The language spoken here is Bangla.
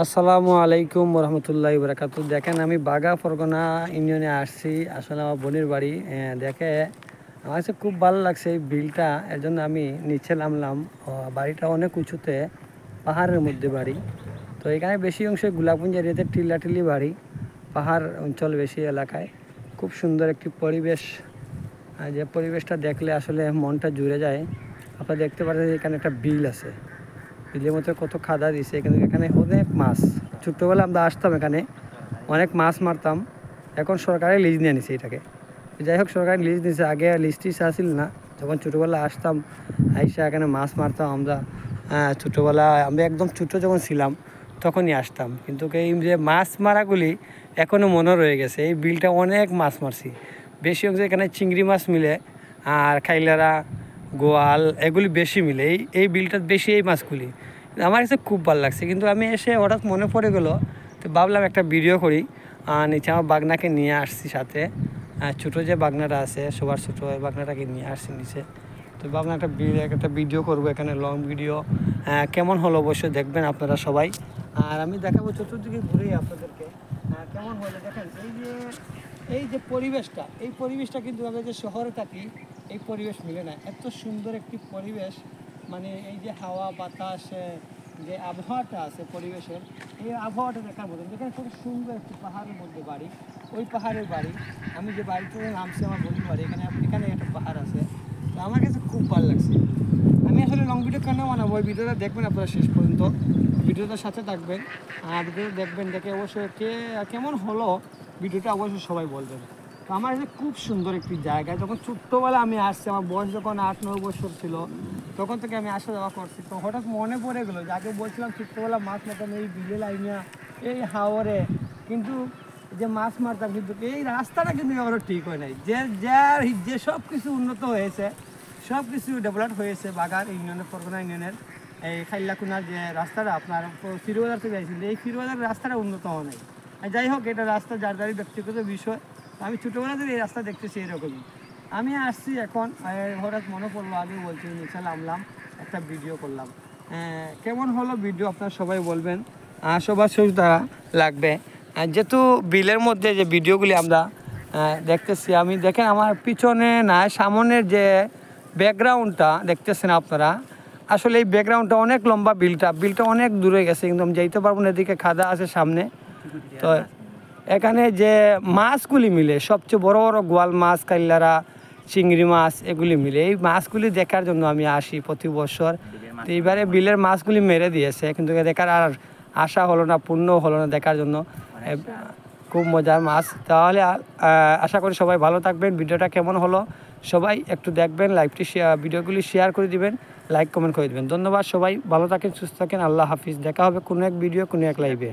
আসসালামু আলাইকুম রহমতুল্লাহি বারাকাতু। দেখেন আমি বাগা ফরগনা ইউনিয়নে আসছি, আসলে আমার বোনের বাড়ি। দেখে আমার কাছে খুব ভালো লাগছে এই বিলটা, এর জন্য আমি নিচে নামলাম। বাড়িটা অনেক উঁচুতে, পাহাড়ের মধ্যে বাড়ি। তো এখানে বেশি অংশে গোলাপগঞ্জ এরিয়াতে টিল্লাটিল্লি বাড়ি, পাহাড় অঞ্চল বেশি এলাকায়। খুব সুন্দর একটি পরিবেশ, যে পরিবেশটা দেখলে আসলে মনটা জুড়ে যায়। আপনারা দেখতে পাচ্ছেন এখানে একটা বিল আছে, বিলের মধ্যে কত খাদা দিছে। এখানে অনেক মাছ, ছোট্টবেলা আমরা আসতাম, এখানে অনেক মাছ মারতাম। এখন সরকারি লিজ নিয়ে নিছে এটাকে। যাই হোক, সরকারি লিজ নিছে, আগে লিজ টিজ আসিল না। যখন ছোটোবেলা আসতাম, আইসা এখানে মাছ মারতাম আমরা। ছোটোবেলা আমরা একদম ছোটো যখন ছিলাম তখনই আসতাম, কিন্তু এই যে মাছ মারাগুলি এখনও মনে রয়ে গেছে। এই বিলটা অনেক মাছ মারছি, বেশি অংশ এখানে চিংড়ি মাছ মিলে, আর খাইলারা, গোয়াল এগুলি বেশি মিলে। এই বিলটার বেশি এই মাছগুলি। আমার কাছে খুব ভালো লাগছে, কিন্তু আমি এসে হঠাৎ মনে পড়ে গেল, তো ভাবলাম একটা ভিডিও করি। নিচে আমার বাগনাকে নিয়ে আসছি সাথে, ছোটো যে বাগনাটা আছে সবার ছোটো, ওই বাগনাটাকে নিয়ে আসছি নিচে। তো ভাবলাম একটা ভিডিও করবো, এখানে লং ভিডিও। কেমন হলো অবশ্যই দেখবেন আপনারা সবাই। আর আমি দেখাবো চতুর্দিকে ঘুরে আপনাদেরকে কেমন হলো। দেখেন এই যে পরিবেশটা কিন্তু আমরা যে শহরে থাকি এই পরিবেশ মিলে না। এত সুন্দর একটি পরিবেশ, মানে এই যে হাওয়া বাতাস, যে আবহাওয়াটা আছে পরিবেশের, এই আবহাওয়াটা দেখার মতন। দেখেন খুব সুন্দর একটি পাহাড়ের মধ্যে বাড়ি, ওই পাহাড়ের বাড়ি। আমি যে বাড়িতে নামছি আমার বন্ধুর বাড়ি, এখানে একটা পাহাড় আছে। তো আমার কাছে খুব ভালো লাগছে। আমি আসলে লং ভিডিও কেন বানাবো, ওই ভিডিওটা দেখবেন আপনারা শেষ পর্যন্ত, ভিডিওটার সাথে থাকবেন। ভিডিওটা দেখবেন, দেখে অবশ্যই কেমন হলো ভিডিওটা অবশ্যই সবাই বলবেন। তো আমার কাছে খুব সুন্দর একটি জায়গা। যখন ছোট্টোবেলা আমি আসছি, আমার বয়স যখন 8-9 বছর ছিল, তখন থেকে আমি আসা যাওয়া করছি। তো হঠাৎ মনে পড়ে গেলো যে আগে বলছিলাম ছোট্টোবেলা মাছ মারতাম এই বিলে লাইনিয়া, এই হাওরে, কিন্তু যে মাছ মারতাম, কিন্তু এই রাস্তাটা কিন্তু এবারও ঠিক হয় নাই। যে সব কিছু উন্নত হয়েছে, সব কিছু ডেভেলপ হয়েছে বাগার ইউনিয়নের, ফরগনা ইউনিয়নের এই খাইলাকুনার যে রাস্তাটা আপনার ফিরবাজার থেকে আসছিল, এই ফিরবাজারের রাস্তাটা উন্নত হওয়া নাই। যাই হোক, এটা রাস্তা যার যারই ব্যক্তিগত বিষয়। আমি ছোটোবেলা থেকে এই রাস্তা দেখতেছি এরকমই। আমি আসছি এখন, হঠাৎ মনে পড়লো, আগে বলছি নিচে নামলাম, একটা ভিডিও করলাম। কেমন হলো ভিডিও আপনারা সবাই বলবেন, সবার সুবিধা লাগবে। যেহেতু বিলের মধ্যে যে ভিডিওগুলি আমরা দেখতেছি, আমি দেখেন আমার পিছনে না সামনের যে ব্যাকগ্রাউন্ডটা দেখতেছেন আপনারা, আসলে এই ব্যাকগ্রাউন্ডটা অনেক লম্বা, বিলটা অনেক দূরে গেছে, কিন্তু আমি যাইতে পারবো না, এদিকে খাদা আছে সামনে। তো এখানে যে মাছগুলি মিলে, সবচেয়ে বড় বড় গোয়াল মাছ, কাইলারা, চিংড়ি মাছ এগুলি মিলে, এই মাছগুলি দেখার জন্য আমি আসি প্রতি বছর। তো এইবারে বিলের মাছগুলি মেরে দিয়েছে, কিন্তু দেখার আর আশা হলো না, পূর্ণ হলো না দেখার জন্য। খুব মজার মাছ। তাহলে আশা করি সবাই ভালো থাকবেন। ভিডিওটা কেমন হলো সবাই একটু দেখবেন, ভিডিওগুলি শেয়ার করে দিবেন, লাইক কমেন্ট করে দিবেন। ধন্যবাদ, সবাই ভালো থাকেন, সুস্থ থাকেন, আল্লাহ হাফিজ। দেখা হবে কোনো এক ভিডিও, কোনো এক লাইভে।